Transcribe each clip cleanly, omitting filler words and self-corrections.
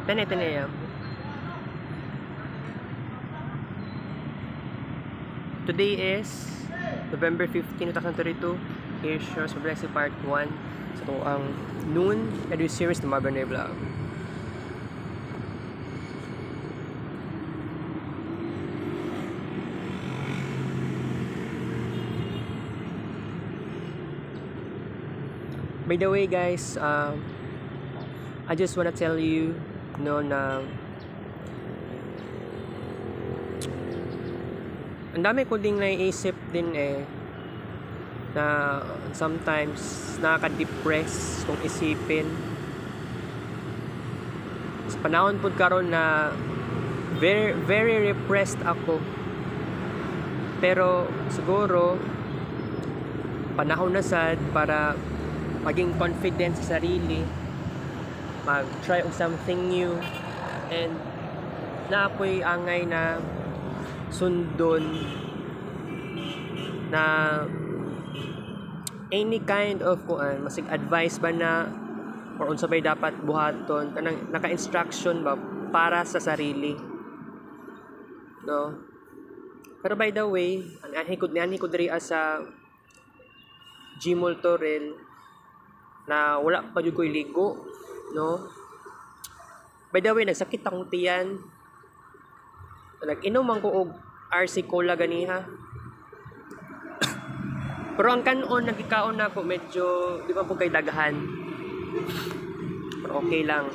10 a.m. Today is November 15, 2032. Here's your Blessing Part 1. So, ang noon edu series ng Mabernay Vlog. By the way, guys, I just wanna tell you, na ang dami ko ding naiisip din na sometimes nakaka-depress kung isipin. Sa panahon po karon na very repressed ako. Pero siguro panahon na sad para maging confident sa sarili, mag-try of something new, and na ako'y angay na sundon na any kind of masig advice ba na or unsa bay dapat buhaton kanang naka-instruction ba para sa sarili, no? Pero by the way, anhi ko diri sa Gmall Torrel na wala pa jud ko'y ligo, no? By the way, nagsakit akong tiyan. Nag-inom man ko og RC Cola ganiha. Pero ang kanon nagikaon na ako medyo di ba po kay daghan. Pero okay lang.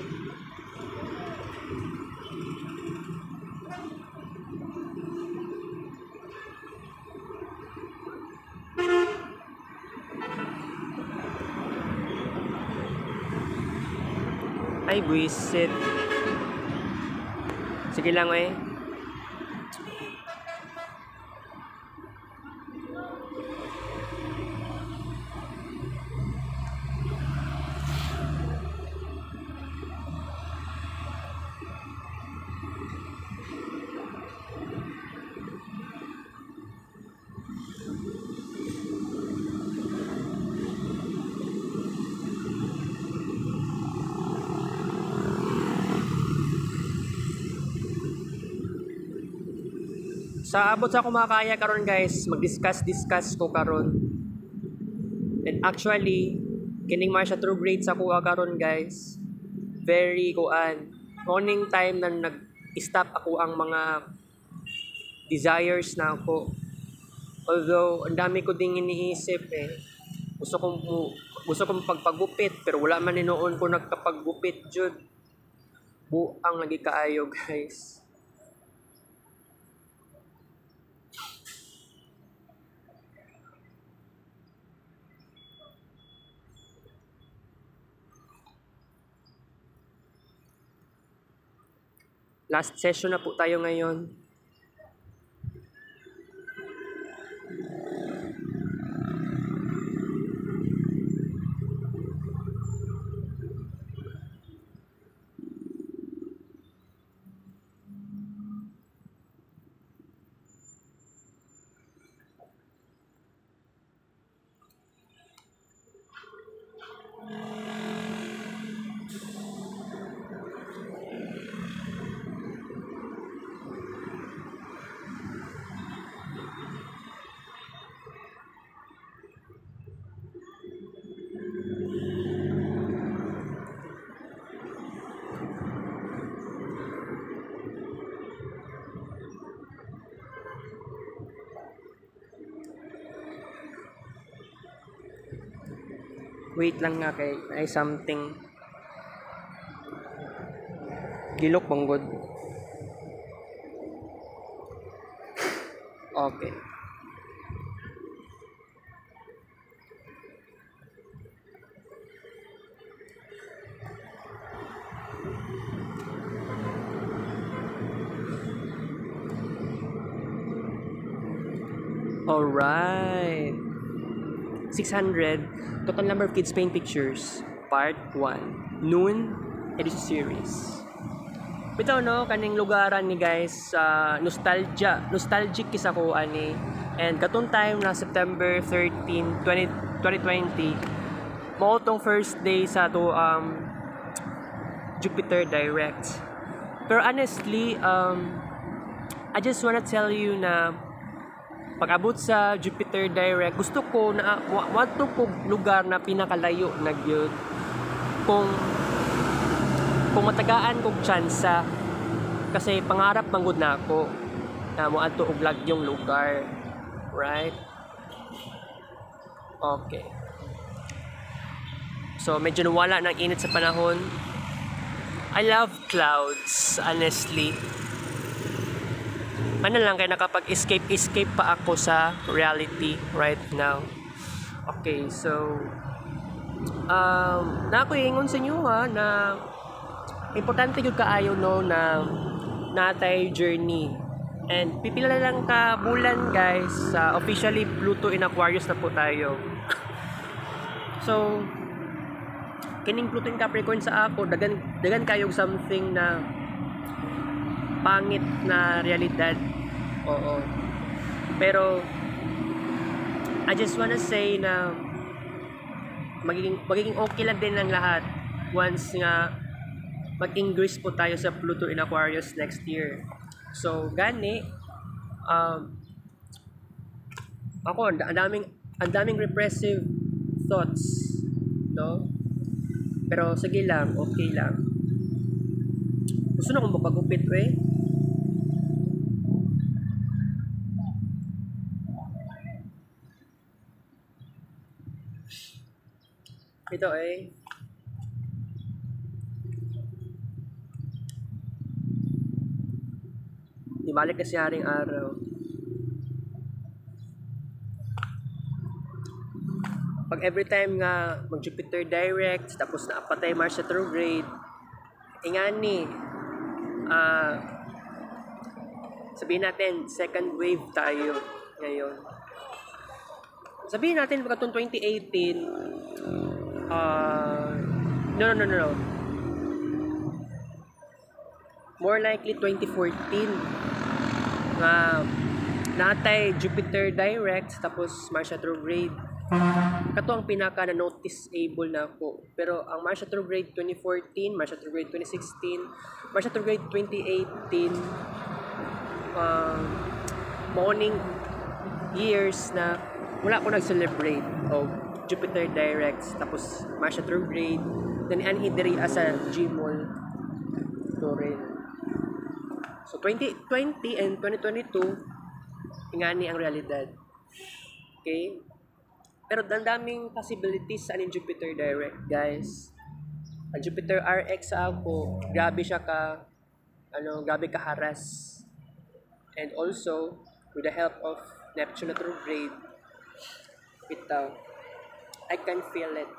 Ay, buisit. Sige lang, Sa abot sa ako makakaya karon guys, mag-discuss ko karon. And actually, kining man siya true grades ako karon guys. Very morning time na nag-stop ako ang mga desires na ako. Although, ang dami ko ding iniisip Gusto kong pagpagupit, pero wala man noon ko nagkapagupit jud. Buang lagi kaayo guys. Last session na po tayo ngayon. Wait lang nga kay ay something gilok banggod. Okay. Alright. 600 Total number of kids paint pictures, part 1, noon edition series. Bitaw no, kaning lugaran ni guys, nostalgic kisa ko ani. And katong time na September 13, 2020, mao tong first day sa to Jupiter Direct. Pero honestly, I just wanna tell you na pag-abot sa Jupiter Direct, gusto ko na wato ko lugar na pinakalayo na gyud. Kung matagaan kog tsansa, kasi pangarap manggod na ako na moadto og lagyong lugar, right? Okay. So medyo nawala ng init sa panahon. I love clouds, honestly. Ano lang, kaya nakapag-escape pa ako sa reality right now. Okay, so na ako ingon sa inyo na importante yung kaayo no na natay journey. And pipila lang ka bulan guys, officially Pluto in Aquarius na po tayo. So kining Pluto in Capricorn sa ako, dagan kayong something na pangit na realidad. Oo. Pero I just wanna say na magiging okay lang din ang lahat once nga mag-ingress po tayo sa Pluto in Aquarius next year. So gani ako ang daming repressive thoughts, no? Pero sige lang, okay lang. Gusto na akong magpagupit, eh. Ito, eh. Di balik kasi haring araw. Pag every time nga mag-Jupiter Direct, tapos naapatay Mars retrograde, ingani, sabihin natin, second wave tayo ngayon. Sabihin natin, pagkatong 2018, no. More likely 2014, natay Jupiter Direct, tapos Mars retrograde. Kato ang pinaka na noticeable na ako. Pero ang Mars retrograde 2014, Mars retrograde 2016, Mars retrograde 2018, morning years na wala ko nag-celebrate of Jupiter Directs, tapos Mars retrograde, then anhidri asa Gmol to rin. So 2020 and 2022 ingani ang realidad. Okay? Pero daming possibilities sa Jupiter Direct, guys. Ang Jupiter RX sa ako, grabe ka haras. And also, with the help of Neptune retrograde, I can feel it.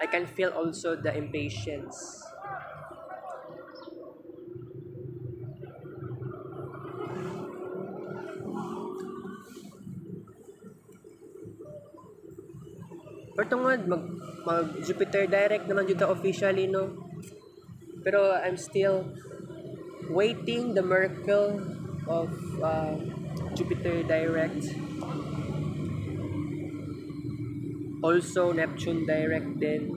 I can feel also the impatience. Pero tungod, mag Jupiter Direct naman dito officially, no? Pero I'm still waiting the miracle of Jupiter Direct. Also, Neptune Direct din.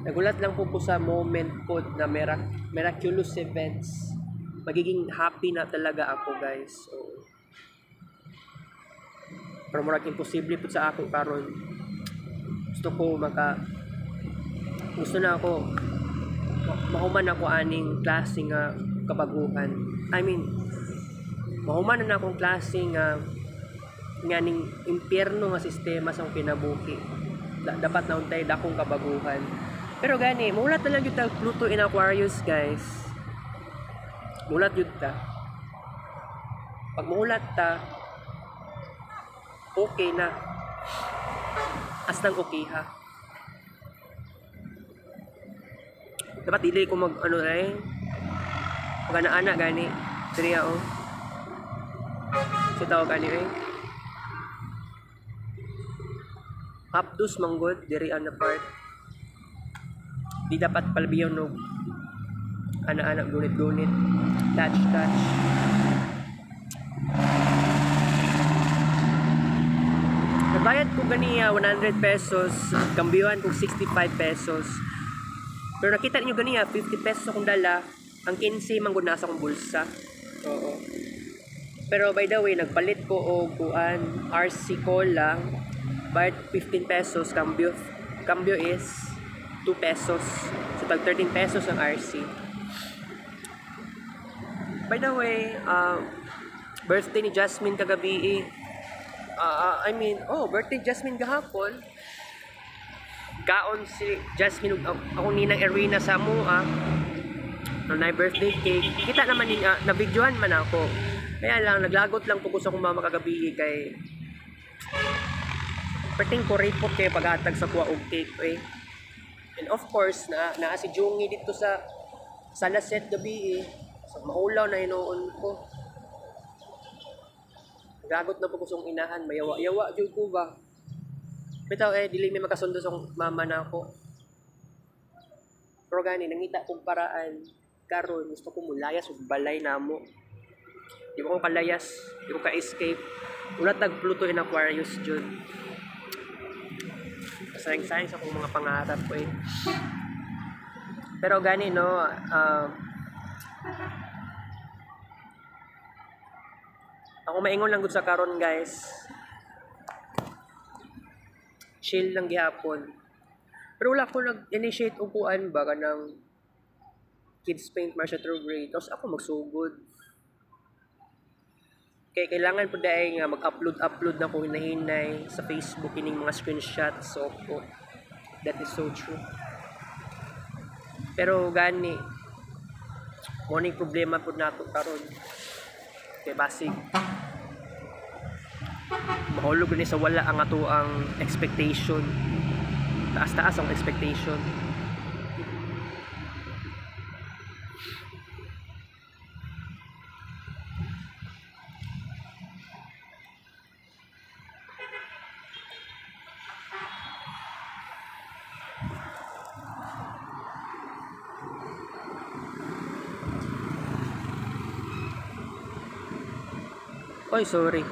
Nagulat lang po sa moment po na miraculous events. Magiging happy na talaga ako, guys. So, pero murag imposible po sa ako karon. Gusto na ako mahuman ako aning klaseng kabaguhan. I mean, mahuman na akong klaseng nganing impyerno nga sistema sa kinabuhi. Dapat na untay dakong kabaguhan. Pero gani, mulat na lang yung Pluto in Aquarius, guys. Mulat yun ta. Pag mulat ta, okay na. Aslang okay ha. Dapat dili ko mag ana gani. Diri ako. So tawag gani Hapdos manggod diri ana part. Di dapat palbiyon no. Ana-ana gunit-gunit. Touch. Nabayad ko ganiya 100 pesos, kambiyohan ko 65 pesos. Pero nakita niyo gani 50 pesos akong dala, ang 15 man gud nasa akong bulsa. Oo. Pero by the way, nagpalit ko og kuan RC Cola, but 15 pesos cambio. Cambio is 2 pesos. So tag 13 pesos ang RC. By the way, birthday ni Jasmine kagabi. Birthday Jasmine gahapon. Kaon si Jasmine ako ninang Erina sa mua. Na birthday cake. Kita naman niya, na-videohan man ako. Kaya lang, naglagot lang po ko sa kong mama kagabi kay perting ko report kayo paghatag sa kuha og cake eh. And of course, naa si Jungi dito sa Laset gabi eh. So, maulaw na inoon ko. Gagot na po ko sa inahan, mayawa-yawa jud ko ba. Bitaw dili may makasundo sa mama na ako. Pero gani, nangita kong paraan. Karon gusto ko mulayas ug balay namo. Di ko kalayas, di ko ka-escape. Una tag Pluto in Aquarius jud. Sayang-sayang sa akong mga pangarap ko eh. Pero gani no, ako maingon lang gud sa karon guys. Chill lang gihapon. Pero wala ko nag-initiate og kuan ba kanang Kids Paint Marcia True-Grade. Tapos ako magsugod. Kaya kailangan po dahil nga mag-upload na ko hinahinay sa Facebook ining mga screenshots. So po, that is so true. Pero gani, morning problema po nato karon. Kaya basig. Mahulog ni sa wala ang ato ang expectation. Taas-taas ang expectation. Oy, sorry.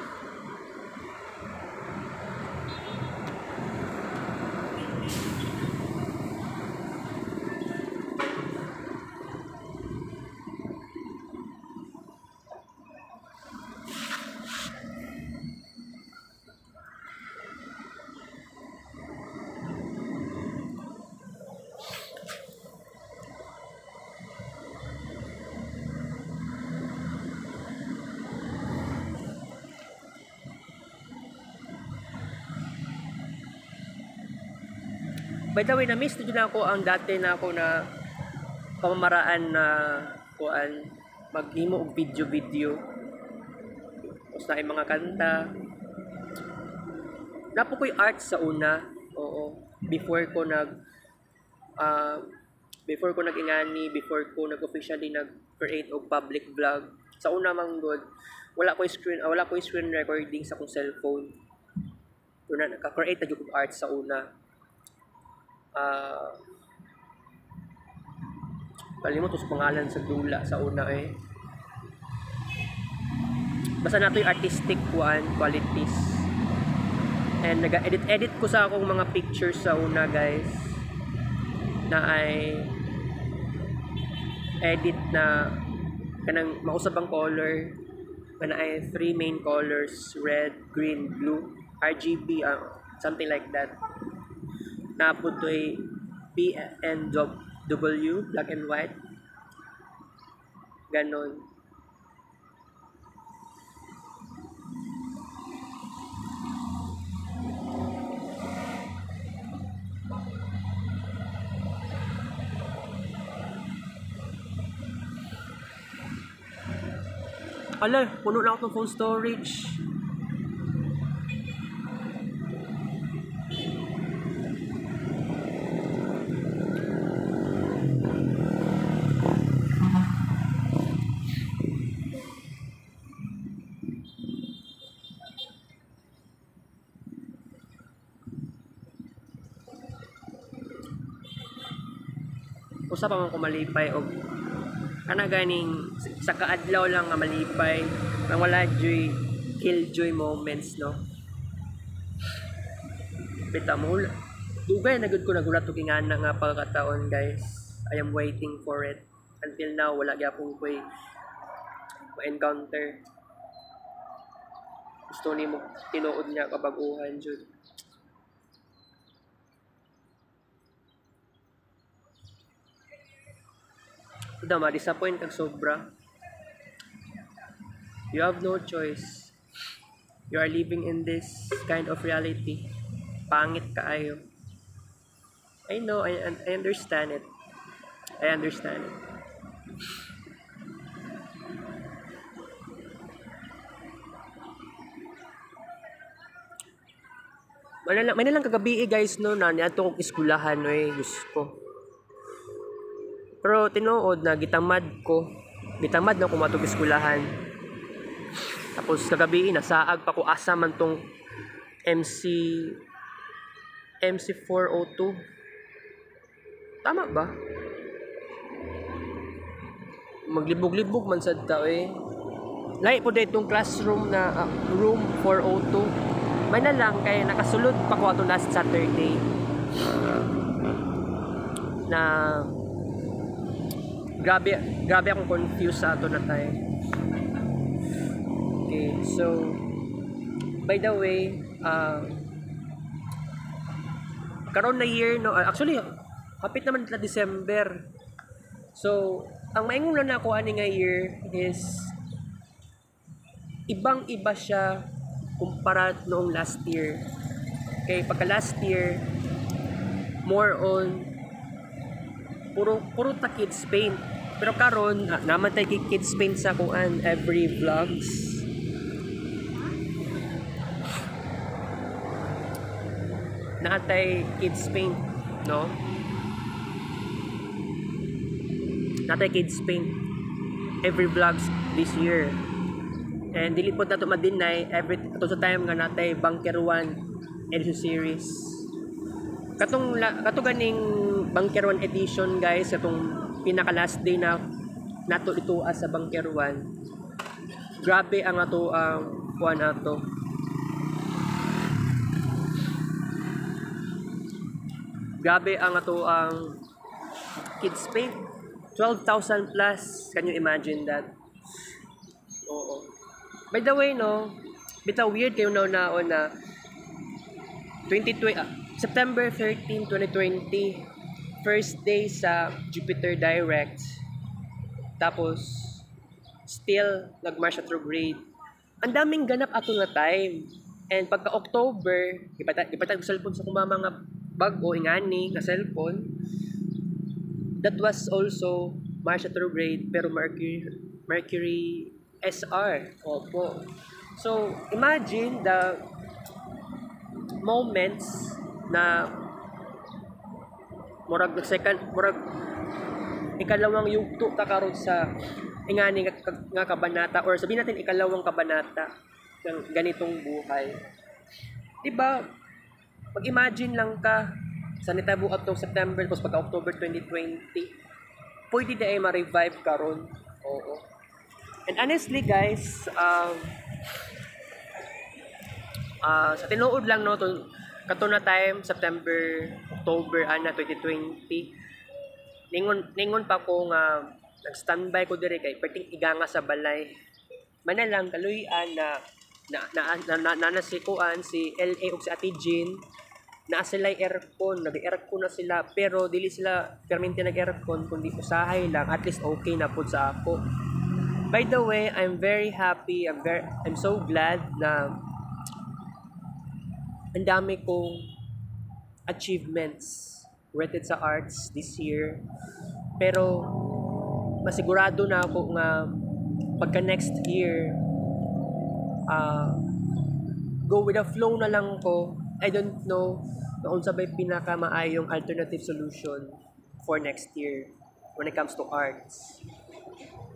By the way, na-miss na ako ang dati na ako na pamamaraan na kuan maghimo og video. Tapos na mga kanta. Napo ko'y art sa una. Oo. Before ko nag-ingani, before ko nag-officially nag-create og public vlog. Sa una mang good, wala ko screen recording sa akong cellphone. Una naka-create na jud og art sa una. Kalimot us pangalan sa dula sa una eh. Basta nato yung artistic qualities. And nag-edit ko sa akong mga pictures sa una guys. Na ay edit na kanang mausap ang color. Na ay 3 main colors, red, green, blue, RGB, something like that. Napod to ay PNW, black and white. Ganon. Ala, puno na ako ng phone storage. Usa pa man ko malipay og ana ganing sa kaadlaw lang nga malipay nang wala joy killjoy moments no. Bita mo dugay na gud ko nagulat og ingana nga pagkataon guys. I am waiting for it. Until now, wala gyapon ko ma-encounter. Gusto ni mo tinuod niya kabaguhan jud. Ito ma-disappoint kag sobra. You have no choice. You are living in this kind of reality. Pangit kaayo. I know, I understand it. I understand it. May nalang kagabi guys no na niadto kog eskwelahan Diyos ko. Pero tinuod na gitamad na ko matog eskwelahan. Tapos kagabi nasaag pa ko asa man tong MC 402. Tama ba? Maglibog-libog man sad ta Lai po itong classroom na room 402. May na lang kay nakasulod pa ko ato last Saturday na grabe akong confused sa ato na tayo. Okay, so by the way, karon na year no, actually hapit naman na December. So ang maingon na ako ani nga year is ibang-iba siya kumpara noong last year. Okay, pagka last year more on puro ta kids paint. Pero karon naman tay kids paint sa kuan every vlogs. Natay kids paint, no? Natay kids paint every vlogs this year. And dili po nato ma-deny every ato sa time nga natay Bunker 1 edition series. Kato ganing Bunker 1 edition guys, katong pinaka last day na nato ito sa Bunker 1. Grabe ang ato ang kuan ato. Grabe ang ato ang kids paint. 12,000 plus. Can you imagine that? Oo. By the way, no, bitaw weird kayo na 2020, September 13, 2020, first day sa Jupiter Direct. Tapos, still, nag-Mars retrograde. Ang daming ganap ato na time. And pagka-October, ipatag cellphone sa kumama nga bago, ingani, nga cellphone. That was also Mars retrograde, pero Mercury SR. Opo. So, imagine the moments na murag ikalawang yugto ta karon sa ingani nga kabanata, or sabihin natin ikalawang kabanata ng ganitong buhay. Diba? Mag-imagine lang ka sa nitabo atong September tapos pagka October 2020 pwede na ay ma-revive karon. Oo. And honestly guys, sa tinuod lang no, kato na time, September, October, 2020, ningon pa ko nga, nag-standby ko dire kay perting iganga sa balay. Manalang kaluyan na nasikuan si LA ug si Ate Jean, na sila aircon, nag-aircon na sila, pero dili sila permanente nag-aircon, kundi usahay lang, at least okay na pud sa ako. By the way, I'm very happy, I'm so glad na ang dami kong achievements related sa arts this year. Pero masigurado na ako nga pagka next year, go with the flow na lang ko. I don't know kung sabay pinaka maayong alternative solution for next year when it comes to arts.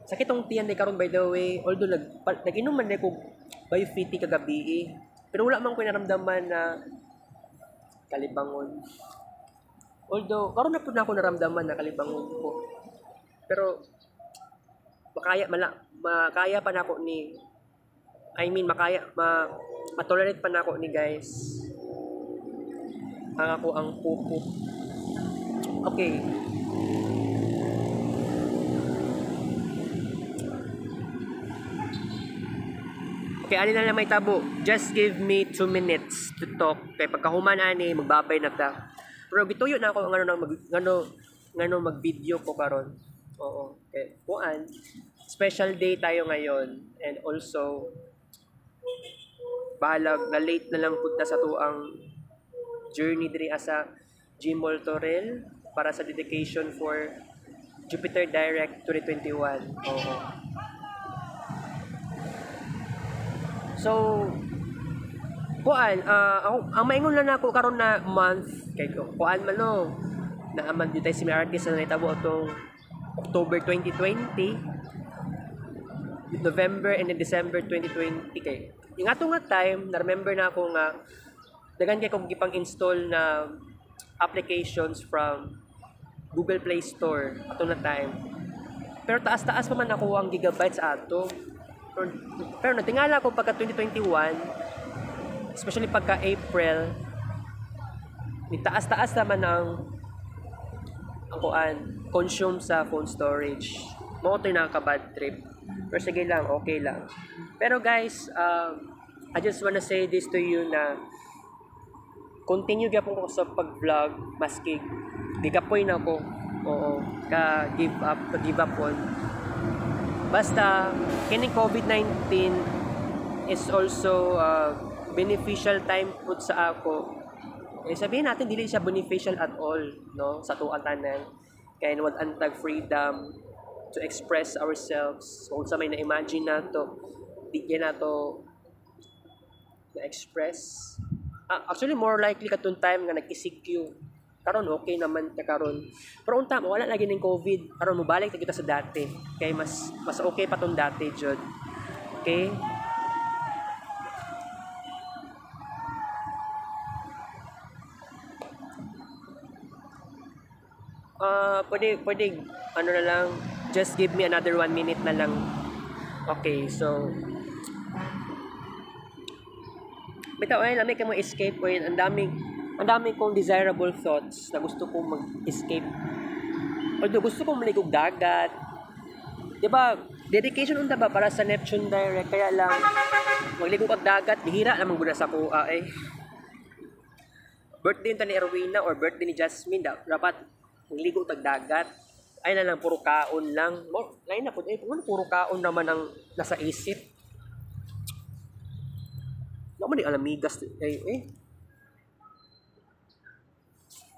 Sakit tong tiyan karon by the way, although nag-inom man ko Biofiti kagabi pero wala man ko naramdaman na kalibangon. Although karon na pud na ako naramdaman na kalibangon ko. Pero makaya pa nako ni matolerate pa nako ni guys. Ang ako ang pupo. Okay. Okay, ani na lang may tabo. Just give me 2 minutes to talk. Kay pagkahuman ani magbabay na ta. Pero gituyo na ako ngano mag-video ko karon. Oo. Okay. Kuan. Special day tayo ngayon and also bahalag na late na lang punta sa tuang journey diri asa Gmall Torrel para sa dedication for Jupiter Direct 2021. Oo. So, kuan, ang maingon lang ako karon na month kay kuan man no. Naaman dito si may artist na nitabo atong October 2020, November and then December 2020 kay. Yung ato nga time, na-remember na ako nga dagan kay kong gipang install na applications from Google Play Store ato na time. Pero taas-taas pa man ako ang gigabytes ato. Pero natingala ko pagka 2021, especially pagka April, ni taas-taas naman ang kuan consume sa phone storage. Mo to nakaka-bad trip. Pero sige lang, okay lang. Pero guys, I just wanna say this to you na continue gyapon ko sa pag-vlog maski di kapoy na ko. Oo, give up on. Basta kining COVID-19 is also beneficial time pud sa ako. Sabihin natin dili siya beneficial at all, no, sa tuang tanan. Kaya wag antag freedom to express ourselves. Kung sa may na-imagine nato, di na to na-express. Actually, more likely katong time nga nag-ECQ. Karon okay naman ta karon. Pero unta wala lagi ning COVID. Karon mobalik ta kita sa dati. Kay mas okay pa tong dati jud. Okay? Pwede, ano na lang, just give me another 1 minute na lang. Okay, so, bitaw ay lamig ka mo escape point. Ang dami kong desirable thoughts na gusto kong mag-escape. Although gusto kong maligog dagat. 'Di ba? Dedication unta ba para sa Neptune Direct kaya lang magligog kag dagat, bihira naman gud sa kuha eh. Birthday ni Erwina or birthday ni Jasmine dapat magligo tag dagat. Ay na lang puro kaon lang. Lain na pud puro kaon naman ang nasa isip. Naman di alamigas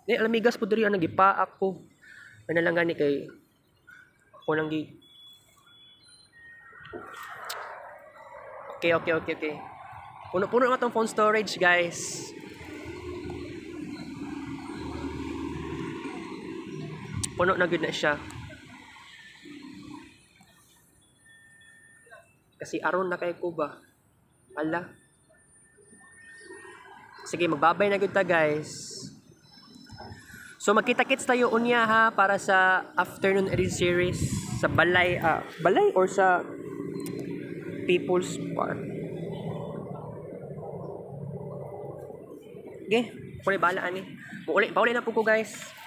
alamigas pud diri ang nagipaak ko. Ano lang gani kay ako lang gi. Okay. Puno nga tong phone storage, guys. Puno na gud na siya. Kasi aron na kay ko ba. Ala. Sige, magbabay na gud ta, guys. So magkita-kits tayo unya ha para sa afternoon edit series sa balay or sa People's Park. Okay, bala ani. Pauli na po ko, guys.